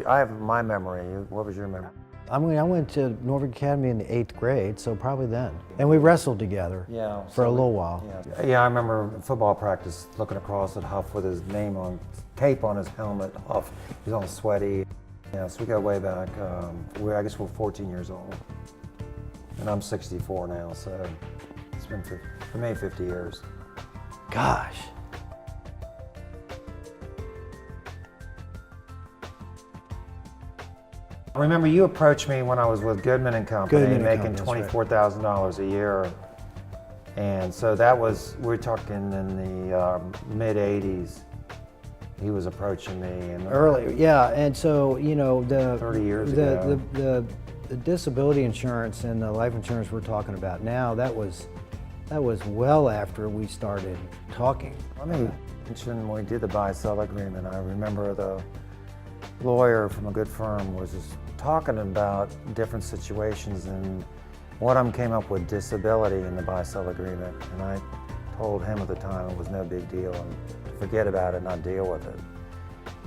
I have my memory. What was your memory? I mean, I went to Norfolk Academy in the 8th grade, so probably then. And we wrestled together for a little while. Yeah, I remember football practice looking across at Hough with his name on tape on his helmet. Hough, he's all sweaty. Yeah, so we go way back. I guess we're 14 years old. And I'm 64 now, so it's been, for me, 50 years. Gosh. I remember you approached me when I was with Goodman & Company, making $24,000 a year. And so that was, we're talking in the mid-'80s. He was approaching me. And earlier, yeah. And so, you know, 30 years ago. The disability insurance and the life insurance we're talking about now, that was well after we started talking. I mean, when we did the buy-sell agreement, I remember the lawyer from a good firm was just talking about different situations, and one of them came up with disability in the buy-sell agreement, and I told him at the time it was no big deal and forget about it, not deal with it.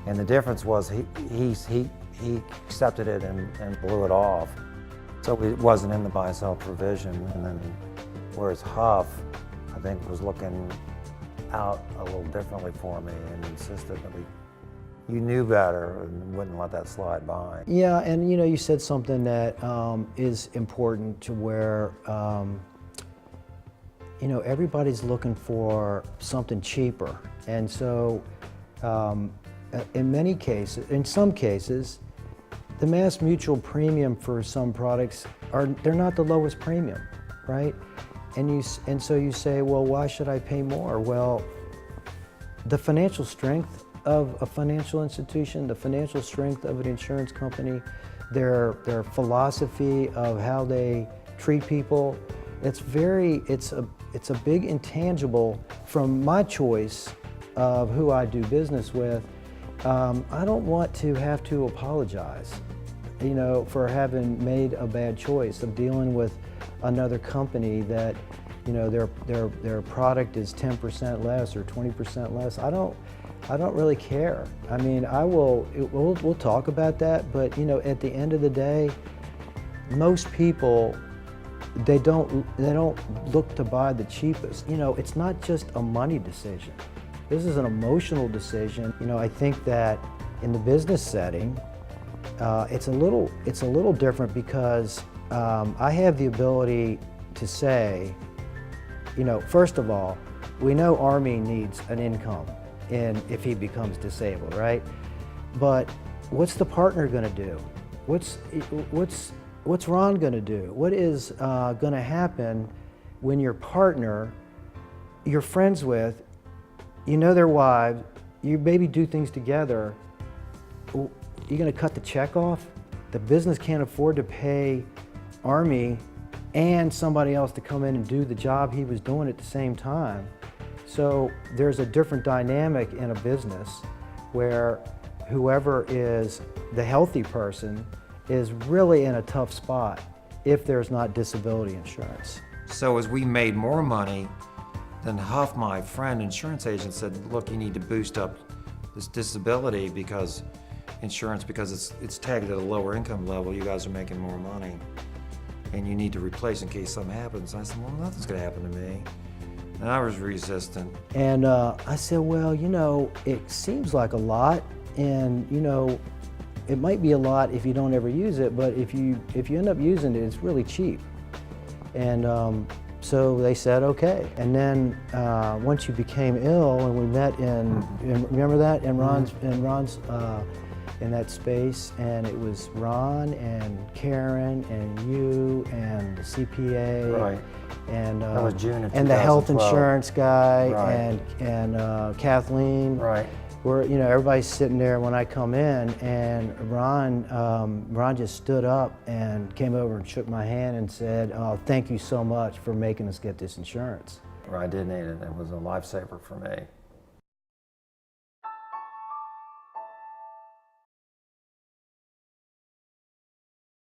And the difference was he accepted it and blew it off. So it wasn't in the buy-sell provision, and then whereas Hough, I think, was looking out a little differently for me and insisted that you knew better and wouldn't let that slide by. Yeah, and you know, you said something that is important to where, you know, everybody's looking for something cheaper. And so in some cases, the MassMutual premium for some products they're not the lowest premium, right? And so you say, well, why should I pay more? Well, the financial strength of a financial institution, the financial strength of an insurance company, their philosophy of how they treat people, it's a big intangible from my choice of who I do business with. I don't want to have to apologize, you know, for having made a bad choice of dealing with another company that, you know, their product is 10% less or 20% less. I don't really care. I mean, we'll talk about that, but you know, at the end of the day, most people, they don't look to buy the cheapest. You know, it's not just a money decision. This is an emotional decision. You know, I think that in the business setting, it's a little different because I have the ability to say, you know, first of all, we know Army needs an income if he becomes disabled, right? But what's the partner going to do? What's Ron going to do? What is going to happen when your partner, you're friends with, you know their wives, you maybe do things together, you're going to cut the check off? The business can't afford to pay Army and somebody else to come in and do the job he was doing at the same time. So there's a different dynamic in a business where whoever is the healthy person is really in a tough spot if there's not disability insurance. So as we made more money, then Hough, my friend, insurance agent, said, look, you need to boost up this disability because it's tagged at a lower income level, you guys are making more money, and you need to replace in case something happens. I said, well, nothing's gonna happen to me. And I was resistant. And I said, well, you know, it seems like a lot, and you know, it might be a lot if you don't ever use it, but if you end up using it, it's really cheap. And so they said, okay. And then once you became ill, and we met in remember that, in Ron's in that space, and it was Ron and Karen and you and the CPA, right? And that was June of 2012. And the health insurance guy, right. and Kathleen, right? Where, you know, everybody's sitting there when I come in, and Ron just stood up and came over and shook my hand and said, "Oh, thank you so much for making us get this insurance." I did need it. It was a lifesaver for me.